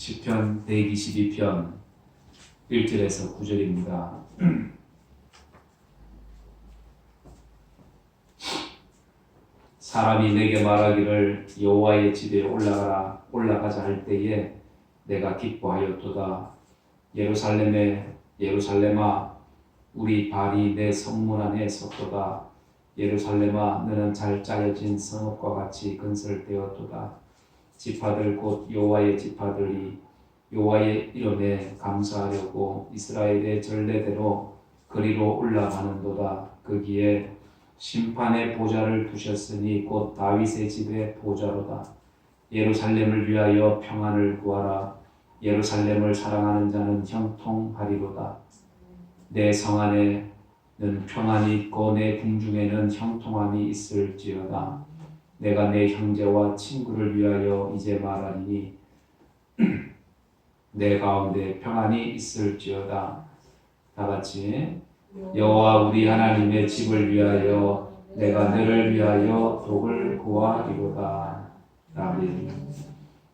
시편 122편 1절에서 9절입니다. 사람이 내게 말하기를 여호와의 집에 올라가라 올라가자 할 때에 내가 기뻐하였도다. 예루살렘아 우리 발이 내 성문 안에 섰도다. 예루살렘아 너는 잘 짜여진 성읍과 같이 건설되었도다. 지파들 곧 여호와의 지파들이 여호와의 이름에 감사하려고 이스라엘의 전례대로 거리로 올라가는도다. 거기에 심판의 보좌를 두셨으니 곧 다윗의 집의 보좌로다. 예루살렘을 위하여 평안을 구하라. 예루살렘을 사랑하는 자는 형통하리로다. 내 성 안에는 평안이 있고 내 궁중에는 형통함이 있을지어다. 내가 내 형제와 친구를 위하여 이제 말하리니 내 가운데 평안이 있을지어다. 다 같이 여호와 우리 하나님의 집을 위하여 내가 너를 위하여 복을 구하리로다.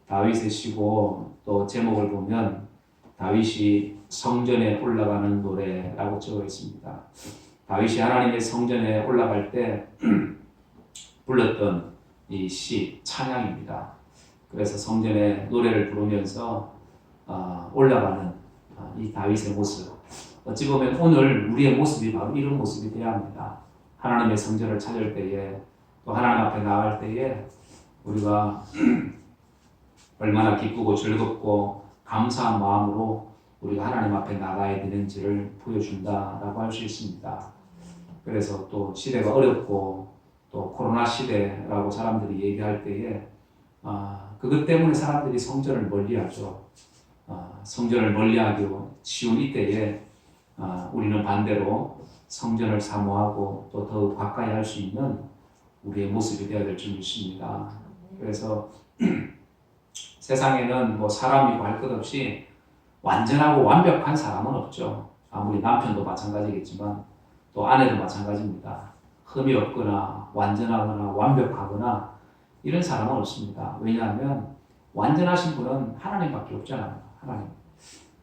다윗의 시고 또 제목을 보면 다윗이 성전에 올라가는 노래라고 적어 있습니다. 다윗이 하나님의 성전에 올라갈 때 불렀던 이 시 찬양입니다. 그래서 성전에 노래를 부르면서 올라가는 이 다윗의 모습, 어찌 보면 오늘 우리의 모습이 바로 이런 모습이 되어야 합니다. 하나님의 성전을 찾을 때에 또 하나님 앞에 나갈 때에 우리가 얼마나 기쁘고 즐겁고 감사한 마음으로 우리가 하나님 앞에 나가야 되는지를 보여준다라고 할 수 있습니다. 그래서 또 시대가 어렵고 또 코로나 시대라고 사람들이 얘기할 때에 그것 때문에 사람들이 성전을 멀리하죠. 성전을 멀리하기 쉬운 이때에 우리는 반대로 성전을 사모하고 또 더욱 가까이 할 수 있는 우리의 모습이 되어야 될 줄 믿습니다. 그래서 세상에는 뭐 사람이고 할 것 없이 완전하고 완벽한 사람은 없죠. 아무리 남편도 마찬가지겠지만 또 아내도 마찬가지입니다. 흠이 없거나 완전하거나 완벽하거나 이런 사람은 없습니다. 왜냐하면 완전하신 분은 하나님밖에 없잖아요. 하나님.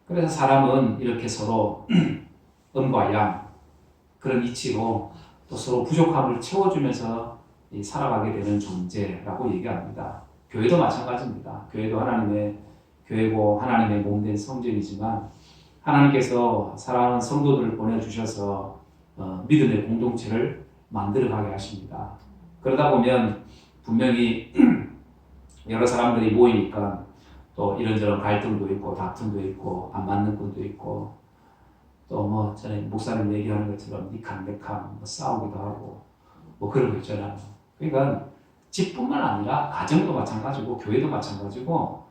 그래서 사람은 이렇게 서로 음과 양 그런 이치로 또 서로 부족함을 채워주면서 살아가게 되는 존재라고 얘기합니다. 교회도 마찬가지입니다. 교회도 하나님의 교회고 하나님의 몸된 성전이지만 하나님께서 사랑하는 성도들을 보내주셔서 믿음의 공동체를 만들어가게 하십니다. 그러다 보면 분명히 여러 사람들이 모이니까 또 이런저런 갈등도 있고 다툼도 있고 안 맞는 것도 있고 또 뭐 전에 목사님 얘기하는 것처럼 니캉내캉 싸우기도 하고 뭐 그런 거 있잖아요. 그러니까 집뿐만 아니라 가정도 마찬가지고 교회도 마찬가지고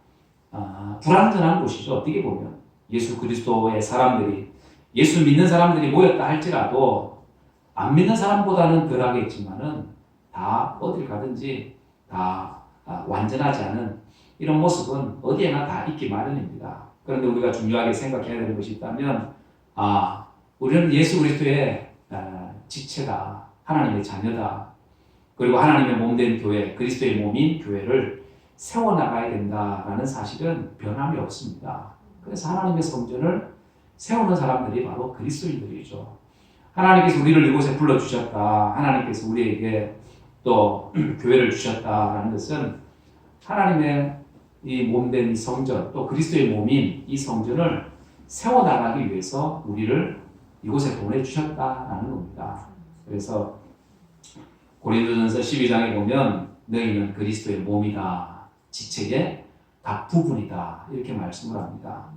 불완전한 곳이죠. 어떻게 보면 예수 그리스도의 사람들이 예수 믿는 사람들이 모였다 할지라도 안 믿는 사람보다는 덜하겠지만은 다 어딜 가든지 다 완전하지 않은 이런 모습은 어디에나 다 있기 마련입니다. 그런데 우리가 중요하게 생각해야 되는 것이 있다면 우리는 예수 그리스도의 지체다. 하나님의 자녀다. 그리고 하나님의 몸된 교회, 그리스도의 몸인 교회를 세워나가야 된다라는 사실은 변함이 없습니다. 그래서 하나님의 성전을 세우는 사람들이 바로 그리스도인들이죠. 하나님께서 우리를 이곳에 불러주셨다. 하나님께서 우리에게 또 교회를 주셨다라는 것은 하나님의 이 몸된 이 성전, 또 그리스도의 몸인 이 성전을 세워나가기 위해서 우리를 이곳에 보내주셨다라는 겁니다. 그래서 고린도전서 12장에 보면 너희는 그리스도의 몸이다. 지체의 각 부분이다. 이렇게 말씀을 합니다.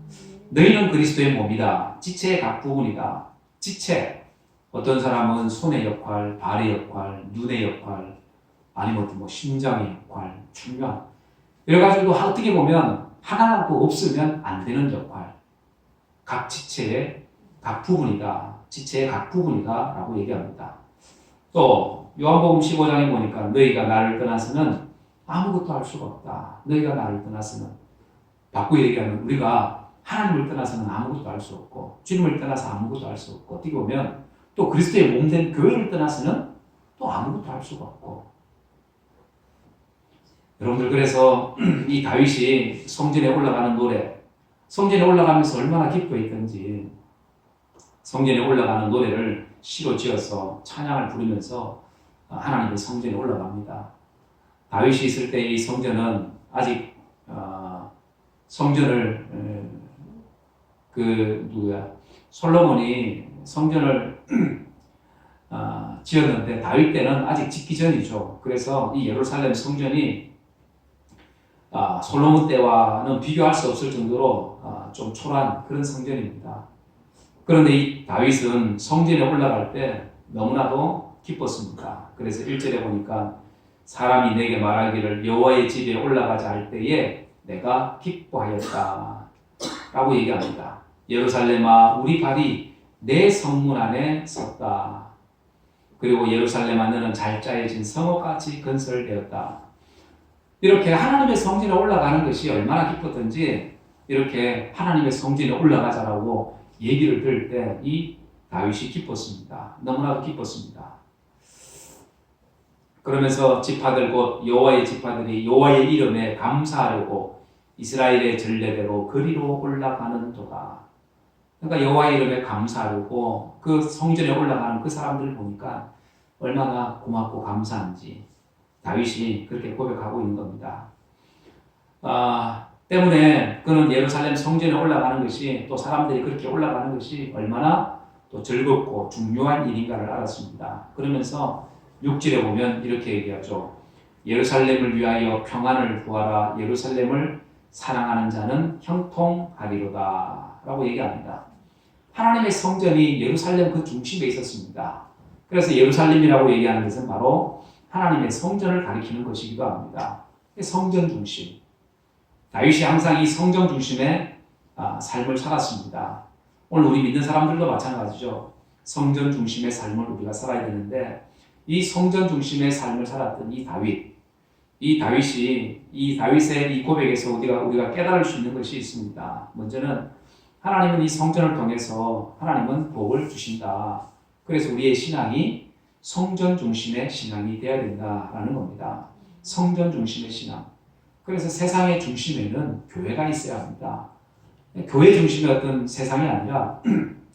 너희는 그리스도의 몸이다. 지체의 각 부분이다. 지체. 어떤 사람은 손의 역할, 발의 역할, 눈의 역할, 아니면 뭐 심장의 역할, 중요한. 이래가지고 어떻게 보면 하나도 없으면 안 되는 역할. 각 지체의 각 부분이다. 지체의 각 부분이다. 라고 얘기합니다. 또 요한복음 15장에 보니까 너희가 나를 떠나서는 아무것도 할 수가 없다. 너희가 나를 떠나서는 바꾸어 얘기하면 우리가 하나님을 떠나서는 아무것도 할 수 없고 주님을 떠나서 아무것도 할 수 없고 어떻게 보면 또 그리스도의 몸된 교회를 떠나서는 또 아무것도 할 수가 없고 여러분들 그래서 이 다윗이 성전에 올라가는 노래, 성전에 올라가면서 얼마나 기뻐했던지 성전에 올라가는 노래를 시로 지어서 찬양을 부르면서 하나님의 성전에 올라갑니다. 다윗이 있을 때 이 성전은 아직 성전을 솔로몬이 성전을 지었는데 다윗 때는 아직 짓기 전이죠. 그래서 이 예루살렘 성전이 솔로몬 때와는 비교할 수 없을 정도로 좀 초라한 그런 성전입니다. 그런데 이 다윗은 성전에 올라갈 때 너무나도 기뻤습니다. 그래서 1절에 보니까 사람이 내게 말하기를 여호와의 집에 올라가자 할 때에 내가 기뻐하였다 라고 얘기합니다. 예루살렘아 우리 발이 내 성문 안에 섰다. 그리고 예루살렘아 너는 잘 짜여진 성읍같이 건설되었다. 이렇게 하나님의 성전에 올라가는 것이 얼마나 기뻤던지 이렇게 하나님의 성전에 올라가자라고 얘기를 들을 때 이 다윗이 기뻤습니다. 너무나도 기뻤습니다. 그러면서 지파들 곧 여호와의 지파들이 여호와의 이름에 감사하려고 이스라엘의 전례대로 그리로 올라가는도다. 그러니까 여호와의 이름에 감사하려고 그 성전에 올라가는 그 사람들을 보니까 얼마나 고맙고 감사한지 다윗이 그렇게 고백하고 있는 겁니다. 때문에 그는 예루살렘 성전에 올라가는 것이 또 사람들이 그렇게 올라가는 것이 얼마나 또 즐겁고 중요한 일인가를 알았습니다. 그러면서 6절에 보면 이렇게 얘기하죠. 예루살렘을 위하여 평안을 구하라. 예루살렘을 사랑하는 자는 형통하리로다 라고 얘기합니다. 하나님의 성전이 예루살렘 그 중심에 있었습니다. 그래서 예루살렘이라고 얘기하는 것은 바로 하나님의 성전을 가리키는 것이기도 합니다. 성전 중심. 다윗이 항상 이 성전 중심의 삶을 살았습니다. 오늘 우리 믿는 사람들도 마찬가지죠. 성전 중심의 삶을 우리가 살아야 되는데 이 성전 중심의 삶을 살았던 이 다윗의 이 고백에서 우리가 깨달을 수 있는 것이 있습니다. 먼저는 하나님은 이 성전을 통해서 하나님은 복을 주신다. 그래서 우리의 신앙이 성전 중심의 신앙이 되어야 된다라는 겁니다. 성전 중심의 신앙. 그래서 세상의 중심에는 교회가 있어야 합니다. 교회 중심의 어떤 세상이 아니라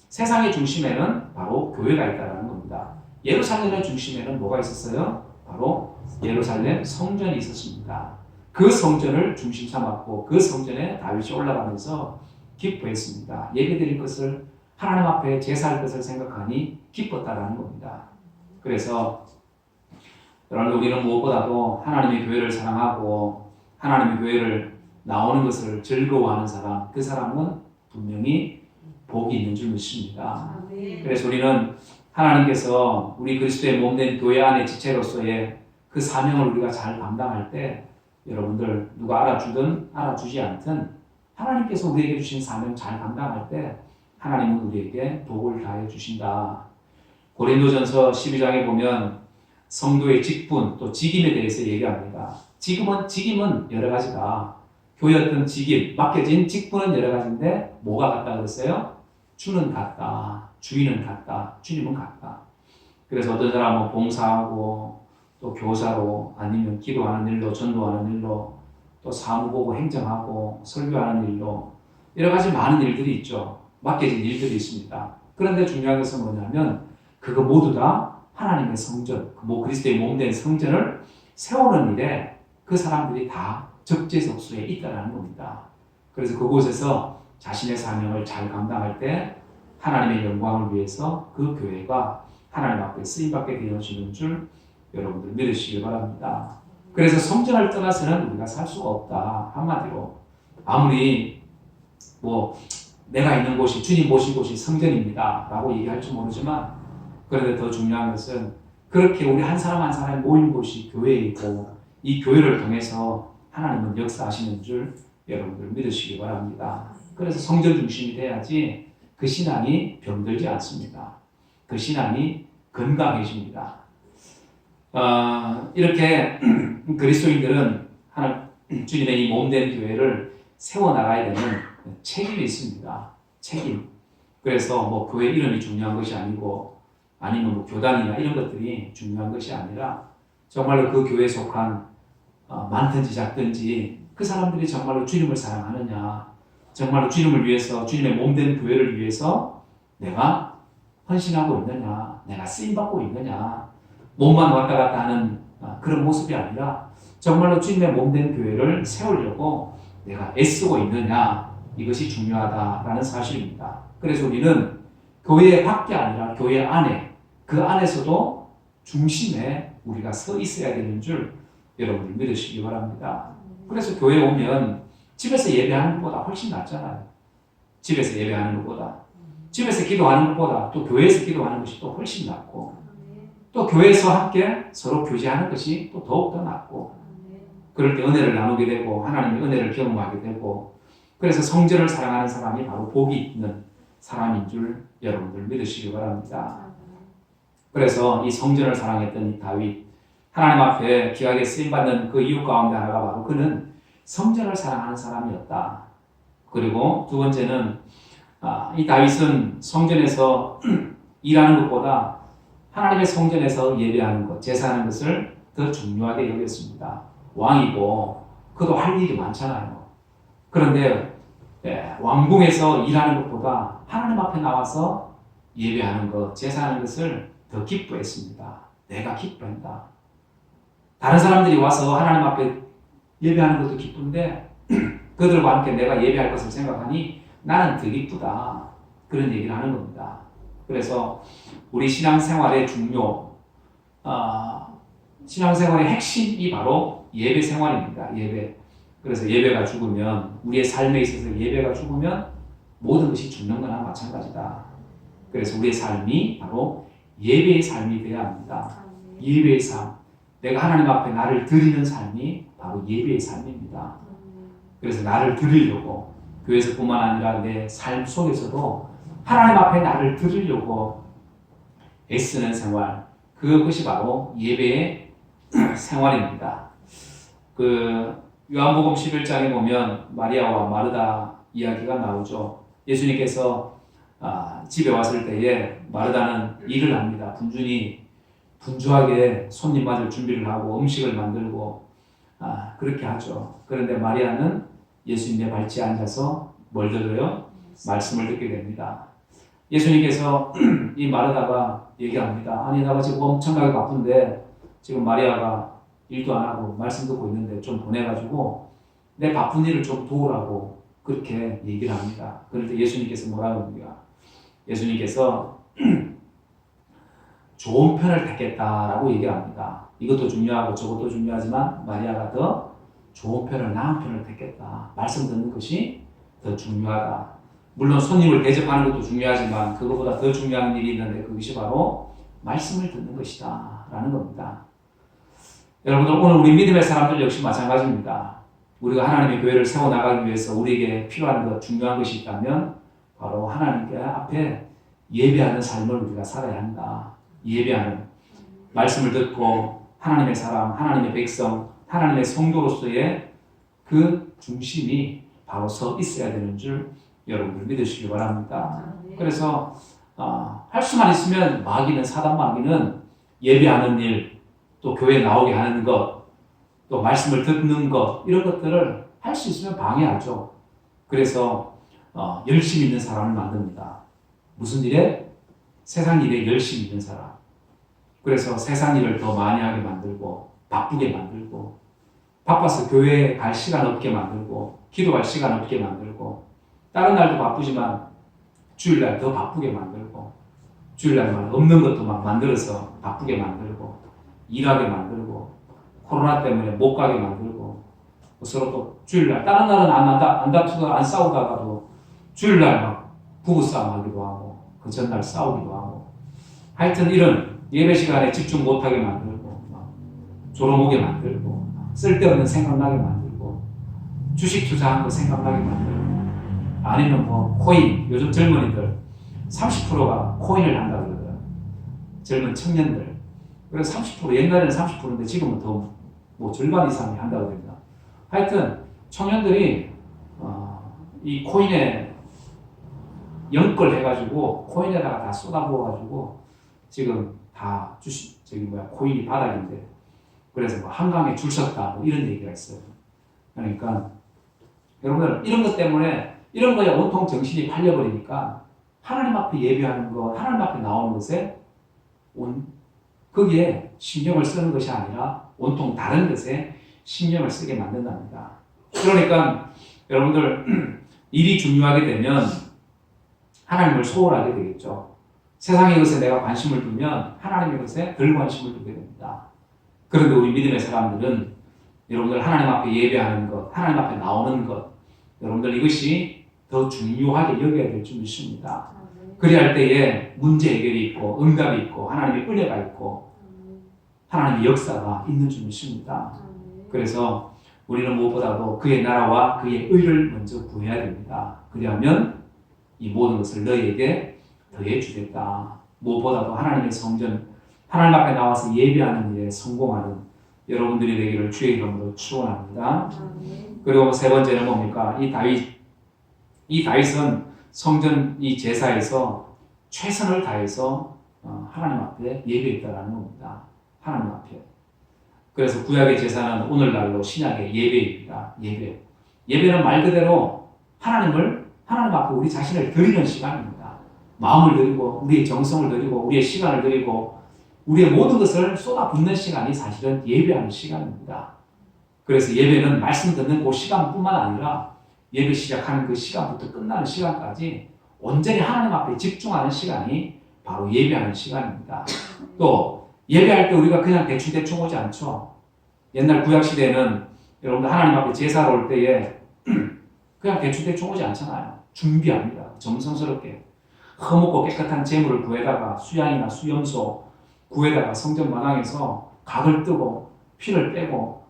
세상의 중심에는 바로 교회가 있다는 겁니다. 예루살렘의 중심에는 뭐가 있었어요? 바로 예루살렘 성전이 있었습니다. 그 성전을 중심 삼았고 그 성전에 다윗이 올라가면서 기뻐했습니다. 예배드릴 것을 하나님 앞에 제사할 것을 생각하니 기뻤다라는 겁니다. 그래서 여러분 우리는 무엇보다도 하나님의 교회를 사랑하고 하나님의 교회를 나오는 것을 즐거워하는 사람, 그 사람은 분명히 복이 있는 줄 믿습니다. 그래서 우리는 하나님께서 우리 그리스도의 몸된 교회 안의 지체로서의 그 사명을 우리가 잘 감당할 때 여러분들 누가 알아주든 알아주지 않든 하나님께서 우리에게 주신 사명 잘 감당할 때 하나님은 우리에게 복을 다해 주신다. 고린도전서 12장에 보면 성도의 직분 또 직임에 대해서 얘기합니다. 직임은 여러 가지다. 교회 어떤 직임, 맡겨진 직분은 여러 가지인데 뭐가 같다 그랬어요? 주는 같다. 주인은 같다. 주님은 같다. 그래서 어떤 사람은 봉사하고 또 교사로 아니면 기도하는 일로 전도하는 일로 또 사무보고 행정하고 설교하는 일로 여러 가지 많은 일들이 있죠. 맡겨진 일들이 있습니다. 그런데 중요한 것은 뭐냐면 그거 모두 다 하나님의 성전, 그리스도의 몸된 성전을 세우는 일에 그 사람들이 다 적재적소에 있다는 겁니다. 그래서 그곳에서 자신의 사명을 잘 감당할 때 하나님의 영광을 위해서 그 교회가 하나님 앞에 쓰임받게 되어지는 줄 여러분들 믿으시길 바랍니다. 그래서 성전을 떠나서는 우리가 살 수가 없다. 한마디로 아무리 내가 있는 곳이 주님 모신 곳이 성전입니다 라고 얘기할지 모르지만 그런데 더 중요한 것은 그렇게 우리 한 사람 한 사람이 모인 곳이 교회이고 이 교회를 통해서 하나님은 역사하시는 줄 여러분들 믿으시기 바랍니다. 그래서 성전 중심이 돼야지 그 신앙이 병들지 않습니다. 그 신앙이 건강해집니다. 이렇게 그리스도인들은 주님의 이 몸된 교회를 세워나가야 되는 책임이 있습니다. 책임. 그래서 교회 이름이 중요한 것이 아니고 아니면 교단이나 이런 것들이 중요한 것이 아니라 정말로 그 교회에 속한 많든지 작든지 그 사람들이 정말로 주님을 사랑하느냐, 정말로 주님을 위해서, 주님의 몸된 교회를 위해서 내가 헌신하고 있느냐, 내가 쓰임받고 있느냐, 몸만 왔다 갔다 하는 그런 모습이 아니라 정말로 주님의 몸된 교회를 세우려고 내가 애쓰고 있느냐, 이것이 중요하다라는 사실입니다. 그래서 우리는 교회 밖이 아니라 교회 안에, 그 안에서도 중심에 우리가 서 있어야 되는 줄 여러분들 믿으시기 바랍니다. 그래서 교회 오면 집에서 예배하는 것보다 훨씬 낫잖아요. 집에서 예배하는 것보다. 집에서 기도하는 것보다 또 교회에서 기도하는 것이 또 훨씬 낫고, 또 교회에서 함께 서로 교제하는 것이 또 더욱더 낫고, 그럴 때 은혜를 나누게 되고 하나님의 은혜를 경험하게 되고, 그래서 성전을 사랑하는 사람이 바로 복이 있는 사람인 줄 여러분들 믿으시기 바랍니다. 그래서 이 성전을 사랑했던 이 다윗, 하나님 앞에 귀하게 쓰임받는 그 이유 가운데 하나가 바로 그는 성전을 사랑하는 사람이었다. 그리고 두 번째는 이 다윗은 성전에서 일하는 것보다 하나님의 성전에서 예배하는 것, 제사하는 것을 더 중요하게 여겼습니다. 왕이고 그도 할 일이 많잖아요. 그런데 왕궁에서 일하는 것보다 하나님 앞에 나와서 예배하는 것, 제사하는 것을 더 기뻐했습니다. 내가 기뻐한다. 다른 사람들이 와서 하나님 앞에 예배하는 것도 기쁜데 그들과 함께 내가 예배할 것을 생각하니 나는 더 기쁘다. 그런 얘기를 하는 겁니다. 그래서 우리 신앙생활의 중요, 신앙생활의 핵심이 바로 예배 생활입니다. 예배. 그래서 예배가 죽으면, 우리의 삶에 있어서 예배가 죽으면 모든 것이 죽는 거나 마찬가지다. 그래서 우리의 삶이 바로 예배의 삶이 되어야 합니다. 예배의 삶. 내가 하나님 앞에 나를 드리는 삶이 바로 예배의 삶입니다. 그래서 나를 드리려고, 교회에서뿐만 아니라 내 삶 속에서도 하나님 앞에 나를 드리려고 애쓰는 생활, 그것이 바로 예배의 생활입니다. 요한복음 11장에 보면 마리아와 마르다 이야기가 나오죠. 예수님께서 집에 왔을 때에 마르다는 일을 합니다. 분주하게 손님 맞을 준비를 하고 음식을 만들고 그렇게 하죠. 그런데 마리아는 예수님의 발치에 앉아서 뭘 들어요? 말씀을 듣게 됩니다. 예수님께서 이 마르다가 얘기합니다. 아니 내가 지금 엄청나게 바쁜데 지금 마리아가 일도 안 하고 말씀 듣고 있는데 좀 보내가지고 내 바쁜 일을 좀 도우라고 그렇게 얘기를 합니다. 그럴 때 예수님께서 뭐라고 합니까? 예수님께서 좋은 편을 택했다라고 얘기합니다. 이것도 중요하고 저것도 중요하지만 마리아가 더 좋은 편을, 나은 편을 택했다. 말씀 듣는 것이 더 중요하다. 물론 손님을 대접하는 것도 중요하지만 그것보다 더 중요한 일이 있는데 그것이 바로 말씀을 듣는 것이다 라는 겁니다. 여러분들, 오늘 우리 믿음의 사람들 역시 마찬가지입니다. 우리가 하나님의 교회를 세워나가기 위해서 우리에게 필요한 것, 중요한 것이 있다면 바로 하나님께 앞에 예배하는 삶을 우리가 살아야 한다. 예배하는, 말씀을 듣고 하나님의 사람, 하나님의 백성, 하나님의 성도로서의 그 중심이 바로 서 있어야 되는 줄 여러분들 믿으시기 바랍니다. 그래서 할 수만 있으면 마귀는, 사단 마귀는 예배하는 일, 또 교회에 나오게 하는 것, 또 말씀을 듣는 것, 이런 것들을 할 수 있으면 방해하죠. 그래서 열심히 있는 사람을 만듭니다. 무슨 일에? 세상 일에 열심히 있는 사람. 그래서 세상 일을 더 많이 하게 만들고 바쁘게 만들고, 바빠서 교회에 갈 시간 없게 만들고 기도할 시간 없게 만들고, 다른 날도 바쁘지만 주일날 더 바쁘게 만들고, 주일날만 없는 것도 막 만들어서 바쁘게 만들고, 일하게 만들고, 코로나 때문에 못 가게 만들고, 서로 또 주일날, 다른 날은 안 다투고 안 싸우다가도 주일날 막 부부싸움 하기도 하고 그 전날 싸우기도 하고, 하여튼 이런 예배 시간에 집중 못하게 만들고, 조롱하게 만들고, 쓸데없는 생각나게 만들고, 주식 투자한 거 생각나게 만들고, 아니면 뭐 코인, 요즘 젊은이들 30%가 코인을 한다 그러더라고요. 젊은 청년들. 그래서 30%, 옛날에는 30%인데 지금은 더 뭐 절반 이상이 한다고 합니다. 하여튼 청년들이 이 코인에 연끌해가지고 코인에다가 다 쏟아부어가지고 지금 다 코인이 바닥인데, 그래서 뭐 한강에 줄 섰다 뭐 이런 얘기가 있어요. 그러니까 여러분들 이런 것 때문에 이런 거에 온통 정신이 팔려버리니까 하나님 앞에 예배하는 것, 하나님 앞에 나오는 것에 거기에 신경을 쓰는 것이 아니라 온통 다른 것에 신경을 쓰게 만든답니다. 그러니까 여러분들 일이 중요하게 되면 하나님을 소홀하게 되겠죠. 세상의 것에 내가 관심을 두면 하나님의 것에 덜 관심을 두게 됩니다. 그런데 우리 믿음의 사람들은 여러분들 하나님 앞에 예배하는 것, 하나님 앞에 나오는 것, 여러분들 이것이 더 중요하게 여겨야 될 줄 믿습니다. 그래야 할 때에 문제 해결이 있고 응답이 있고 하나님의 은혜가 있고 하나님의 역사가 있는 줄 믿습니다. 그래서 우리는 무엇보다도 그의 나라와 그의 의를 먼저 구해야 됩니다. 그리하면 이 모든 것을 너희에게 더해 주겠다. 무엇보다도 하나님의 성전, 하나님 앞에 나와서 예배하는 일에 성공하는 여러분들이 되기를 주의 이름으로 축원합니다. 그리고 세 번째는 뭡니까? 이 다윗은 성전 이 제사에서 최선을 다해서 하나님 앞에 예배했다라는 겁니다. 하나님 앞에. 그래서 구약의 제사는 오늘날로 신약의 예배입니다. 예배는 말 그대로 하나님 앞에 우리 자신을 드리는 시간입니다. 마음을 드리고 우리의 정성을 드리고 우리의 시간을 드리고 우리의 모든 것을 쏟아붓는 시간이 사실은 예배하는 시간입니다. 그래서 예배는 말씀 듣는 그 시간뿐만 아니라 예배 시작하는 그 시간부터 끝나는 시간까지 온전히 하나님 앞에 집중하는 시간이 바로 예배하는 시간입니다. 또 예배할 때 우리가 그냥 대충 오지 않죠. 옛날 구약시대에는 여러분들 하나님 앞에 제사로 올 때에 그냥 대충 오지 않잖아요. 준비합니다. 정성스럽게 허묻고 깨끗한 제물을 구해다가 수양이나 수염소 구해다가 성전 마당에서 각을 뜨고 피를 빼고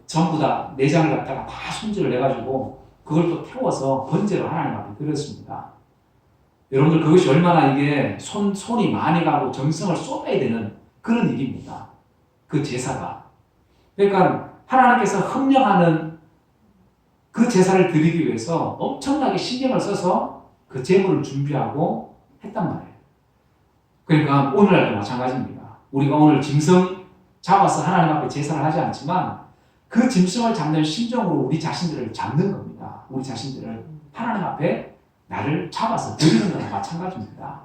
전부 다 내장을 갖다가 다 손질을 해가지고 그걸 또 태워서 번제로 하나님 앞에 드렸습니다. 여러분들 그것이 얼마나 이게 손이 많이 가고 정성을 쏟아야 되는 그런 일입니다. 그 제사가. 그러니까 하나님께서 협력하는 그 제사를 드리기 위해서 엄청나게 신경을 써서 그 제물을 준비하고 했단 말이에요. 그러니까 오늘날도 마찬가지입니다. 우리가 오늘 짐승 잡아서 하나님 앞에 제사를 하지 않지만 그 짐승을 잡는 심정으로 우리 자신들을 잡는 겁니다. 우리 자신들을 하나님 앞에 나를 잡아서 드리는 거랑 마찬가지입니다.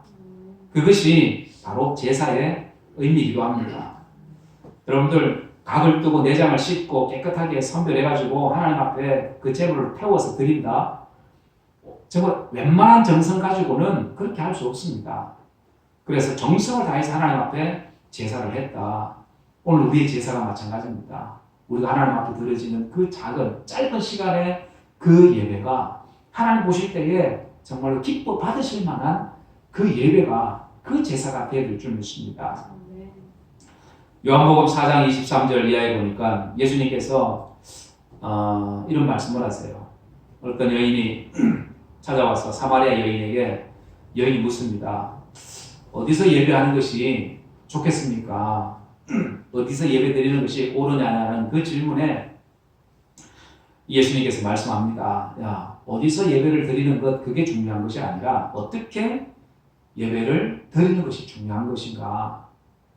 그것이 바로 제사의 의미이기도 합니다. 여러분들 각을 뜨고 내장을 씻고 깨끗하게 선별해가지고 하나님 앞에 그 제물을 태워서 드린다. 정말 웬만한 정성 가지고는 그렇게 할 수 없습니다. 그래서 정성을 다해서 하나님 앞에 제사를 했다. 오늘 우리의 제사가 마찬가지입니다. 우리가 하나님 앞에 드려지는 그 작은 짧은 시간의 그 예배가 하나님 보실 때에 정말로 기뻐 받으실 만한 그 예배가 그 제사가 되어야 될 줄 믿습니다. 요한복음 4장 23절 이하에 보니까 예수님께서 이런 말씀을 하세요. 어떤 여인이 찾아와서 사마리아 여인에게 여인이 묻습니다. 어디서 예배하는 것이 좋겠습니까? 어디서 예배 드리는 것이 옳으냐는 그 질문에 예수님께서 말씀합니다. 야, 어디서 예배를 드리는 것 그게 중요한 것이 아니라 어떻게 예배를 드리는 것이 중요한 것인가?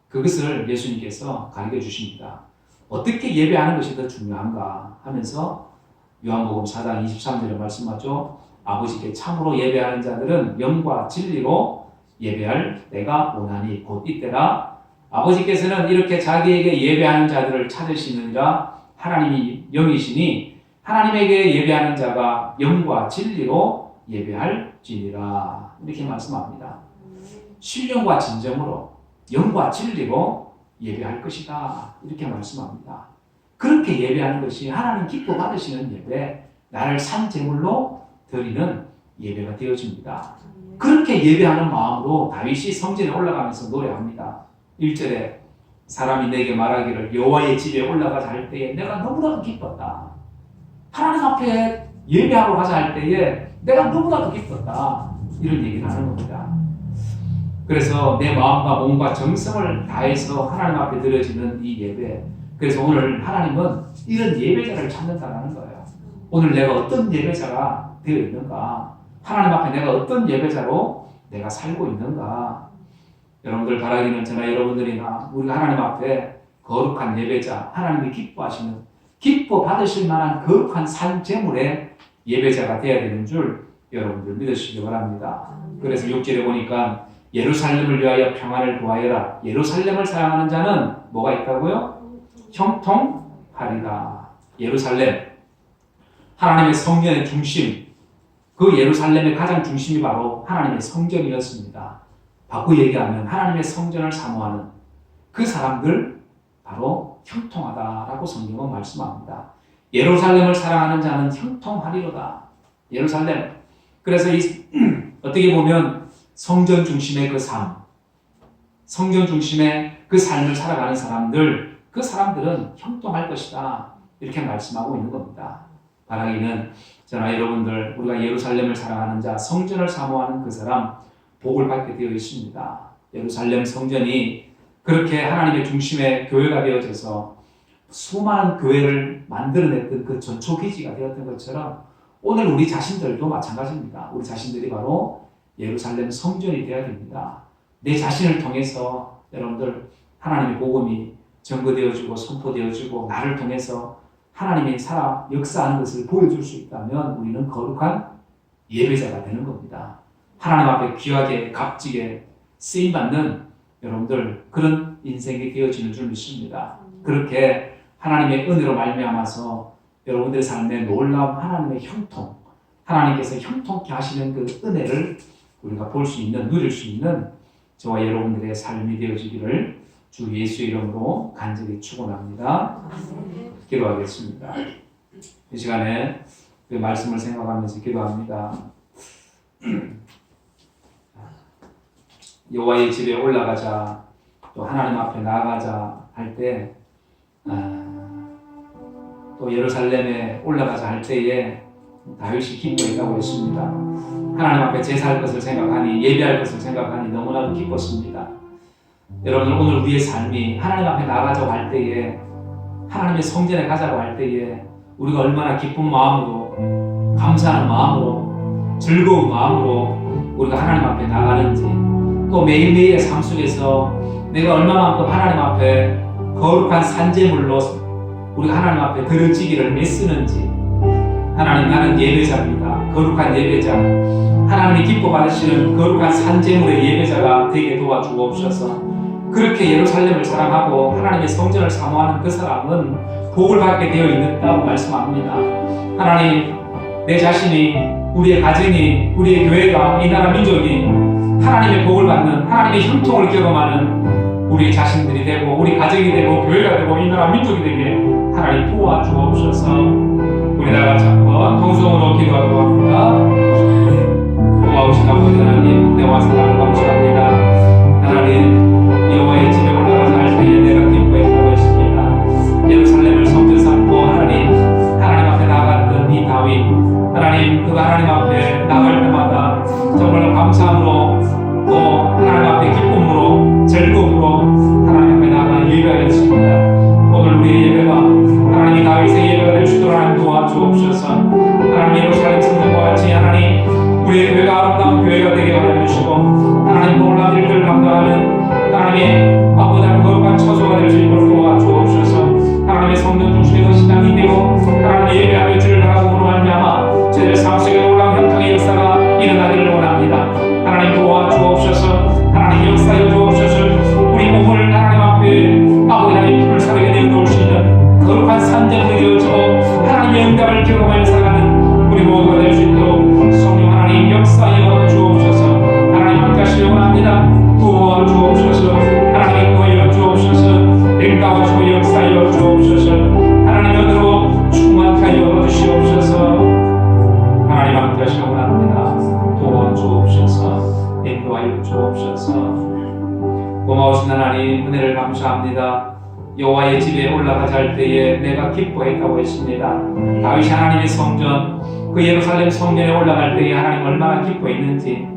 그것을 예수님께서 가르쳐 주십니다. 어떻게 예배하는 것이 더 중요한가 하면서 요한복음 4장 23절에 말씀하죠. 아버지께 참으로 예배하는 자들은 영과 진리로 예배할 때가 오나니 곧 이때라. 아버지께서는 이렇게 자기에게 예배하는 자들을 찾으시느니라. 하나님이 영이시니 하나님에게 예배하는 자가 영과 진리로 예배할지니라. 이렇게 말씀합니다. 신령과 진정으로 영과 진리로 예배할 것이다. 이렇게 말씀합니다. 그렇게 예배하는 것이 하나님 기뻐 받으시는 예배, 나를 산 제물로 드리는 예배가 되어집니다. 그렇게 예배하는 마음으로 다윗이 성전에 올라가면서 노래합니다. 1절에 사람이 내게 말하기를 여호와의 집에 올라가자 할 때에 내가 너무나도 기뻤다. 하나님 앞에 예배하러 가자 할 때에 내가 너무나도 기뻤다. 이런 얘기를 하는 겁니다. 그래서 내 마음과 몸과 정성을 다해서 하나님 앞에 드려지는 이 예배. 그래서 오늘 하나님은 이런 예배자를 찾는다는 거예요. 오늘 내가 어떤 예배자가 되어 있는가? 하나님 앞에 내가 어떤 예배자로 내가 살고 있는가? 여러분들 바라기는 저나 여러분들이나 우리가 하나님 앞에 거룩한 예배자, 하나님이 기뻐하시는, 기뻐 받으실 만한 거룩한 산 제물의 예배자가 되어야 되는 줄 여러분들 믿으시기 바랍니다. 그래서 6절에 보니까 예루살렘을 위하여 평안을 구하여라. 예루살렘을 사랑하는 자는 뭐가 있다고요? 형통하리라. 예루살렘, 하나님의 성전의 중심, 그 예루살렘의 가장 중심이 바로 하나님의 성전이었습니다. 바꾸 얘기하면 하나님의 성전을 사모하는 그 사람들 바로 형통하다라고 성경은 말씀합니다. 예루살렘을 사랑하는 자는 형통하리로다. 예루살렘. 그래서 어떻게 보면 성전 중심의 그 삶, 성전 중심의 그 삶을 살아가는 사람들, 그 사람들은 형통할 것이다. 이렇게 말씀하고 있는 겁니다. 바라기는 저나 여러분들, 우리가 예루살렘을 사랑하는 자, 성전을 사모하는 그 사람 복을 받게 되어 있습니다. 예루살렘 성전이 그렇게 하나님의 중심의 교회가 되어져서 수많은 교회를 만들어냈던 그 전초기지가 되었던 것처럼 오늘 우리 자신들도 마찬가지입니다. 우리 자신들이 바로 예루살렘 성전이 되어야 됩니다. 내 자신을 통해서 여러분들 하나님의 복음이 전거되어지고 선포되어지고 나를 통해서 하나님이 살아 역사하는 것을 보여줄 수 있다면 우리는 거룩한 예배자가 되는 겁니다. 하나님 앞에 귀하게 값지게 쓰임받는 여러분들 그런 인생이 되어지는 줄 믿습니다. 그렇게 하나님의 은혜로 말미암아서 여러분들의 삶에 놀라운 하나님의 형통, 하나님께서 형통케 하시는 그 은혜를 우리가 볼 수 있는, 누릴 수 있는 저와 여러분들의 삶이 되어지기를 주 예수의 이름으로 간절히 축원합니다. 기도하겠습니다. 이 시간에 그 말씀을 생각하면서 기도합니다. 여호와의 집에 올라가자, 또 하나님 앞에 나아가자 할 때, 또 예루살렘에 올라가자 할 때에 다윗이 기뻐했다고 했습니다. 하나님 앞에 제사할 것을 생각하니, 예배할 것을 생각하니 너무나도 기뻤습니다. 여러분, 오늘 우리의 삶이 하나님 앞에 나아가자고 할 때에, 하나님의 성전에 가자고 할 때에 우리가 얼마나 기쁜 마음으로, 감사하는 마음으로, 즐거운 마음으로 우리가 하나님 앞에 나가는지, 또 매일매일의 삶 속에서 내가 얼마만큼 하나님 앞에 거룩한 산제물로 우리가 하나님 앞에 드려지기를 애쓰는지. 하나님, 나는 예배자입니다. 거룩한 예배자, 하나님이 기뻐 받으시는 거룩한 산제물의 예배자가 되게 도와주옵소서. 그렇게 예루살렘을 사랑하고 하나님의 성전을 사모하는 그 사람은 복을 받게 되어 있다고 말씀합니다. 하나님, 내 자신이, 우리의 가정이, 우리의 교회가, 이 나라 민족이 하나님의 복을 받는, 하나님의 형통을 경험하는 우리 자신들이 되고, 우리 가정이 되고, 교회가 되고, 이 나라 민족이 되게 하나님 도와주옵소서. 우리 다 같이 한번 통성으로 기도하도록 합니다. 고마우신 아버지 하나님, 내와 사랑을 감사합니다. 하나님, 여호와의 집에 올라가서 할 때에 내가 기뻐했다고 했습니다. 예루살렘을 성전 삼고 하나님 앞에 나아갔던 이 다윗, 하나님, 그가 하나님 앞에 나갈 때마다 정말로 감사함으로, 또 하나님 앞에 기쁨으로, 즐거움으로 하나님 앞에 나아가 예배하였습니다. 오늘 우리의 예배가 하나님이 다윗의 예배가 될 수 있도록 하나님 도와주옵소서. 하나님, 예루살렘 성전과 같이 하나님 우리의 교회가 아름다운 교회가 되게 하여 주시고, 하나님 놀라운 일들을 감당하는 하나님의 아버지의 거룩한 처소가 될 수 있도록 도와주옵소서. 하나님의 성전 중심의 그 신앙이 되고 하나님의 예배하며 주를 바라보므로 말미암아 저희들 삶 속에 놀라운 형통의 역사가 일어나기를 원합니다. 하나님 도와주옵소서. 하나님 역사여 주옵소서. 우리 몸을 하나님 앞에 아버지 하나님 불사르게 내어놓을 수 있는 거룩한 산재물이 되어지고 하나님의 응답을 경험하여 살아가는 우리 모두가 될 수 있도록 성령 하나님 역사여 주옵소서. 하나님 함께하시려 원합니다. 도와주옵소서. 하나님 도와여 주옵소서. 응답하시고 역사여 주옵소서. 하나님 은혜로 충만케 하여 주시옵소서. 하나님 함께하시려 원합니다. 도와주옵소서. 인도하여 주옵소서. 고마우신 하나님, 은혜를 감사합니다. 여호와의 집에 올라가자 할 때에 내가 기뻐했다고 했습니다. 다윗이 하나님의 성전, 그 예루살렘 성전에 올라갈 때에 하나님 얼마나 기뻐했는지,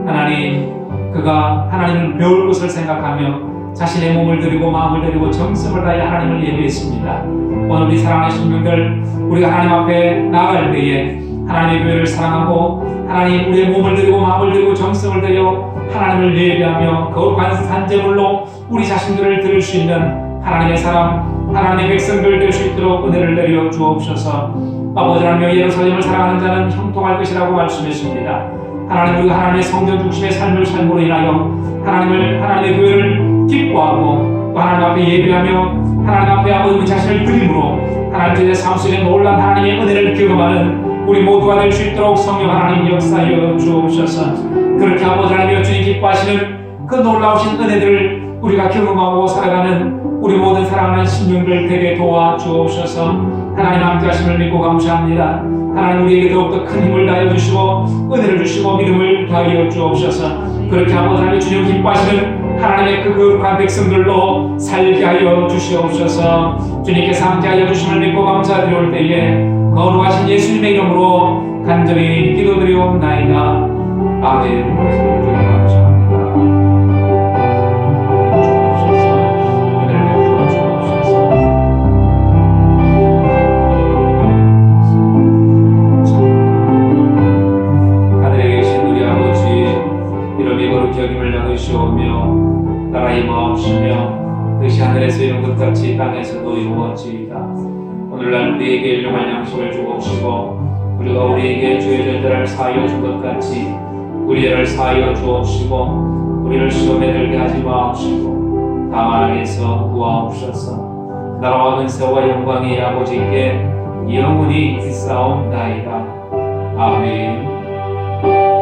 하나님, 그가 하나님을 배울 것을 생각하며 자신의 몸을 드리고 마음을 드리고 정성을 다해 하나님을 예배했습니다. 오늘 우리 사랑하는 신명들, 우리가 하나님 앞에 나아갈 때에 하나님의 교회를 사랑하고 하나님 우리의 몸을 드리고 마음을 드리고 정성을 다하여 하나님을 예배하며 거룩한 산제물로 우리 자신들을 드릴 수 있는 하나님의 사람, 하나님의 백성들 될 수 있도록 은혜를 내려 주옵소서. 아버지 하나님, 예루살렘을 사랑하는 자는 형통할 것이라고 말씀했습니다. 하나님, 우리가 하나님의 성전 중심의 삶을 삶으로 인하여 하나님의 교회를 기뻐하고 또 하나님 앞에 예배하며 하나님 앞에 아버지 우리 자신을 드림으로 하나님의 삶 속에 놀란 하나님의 은혜를 경험하는 우리 모두가 될 수 있도록 성령 하나님 역사하여 주옵소서. 그렇게 아버지 하나님 주님 기뻐하시는 그 놀라우신 은혜들을 우리가 경험하고 살아가는 우리 모든 사랑하는 심령들 되게 도와주옵소서. 하나님 함께 하심을 믿고 감사합니다. 하나님 우리에게 더욱더 큰 힘을 다하여 주시고 은혜를 주시고 믿음을 더하여 주옵소서. 그렇게 아버지 하나님 주님 기뻐하시는 하나님의 그 거룩한 백성들로 살게 하여 주시옵소서. 주님께서 함께하여 주심을 믿고 감사드릴 때에 거룩하신 예수님의 이름으로 간절히 기도드리옵나이다. 아멘. 감사합니다. 은혜를 베풀어 주옵소서. 하늘에 계신 우리 아버지, 이름이 거룩히 여김을 나누시오며 나라의 마옵시며 뜻이 하늘에서 이룬 것 같이 땅에서도 이루어지이다. 오늘날 우리에게 일용할 양식을 주옵시고 우리가 우리에게 죄의 죄들을 사하여 준 것 같이 우리 죄를 사하여 주옵시고 우리를 시험에 들게 하지 마옵시고 다만 악에서 구하옵소서. 나라와 근세와 영광이 아버지께 영원히 있사옵나이다. 아멘.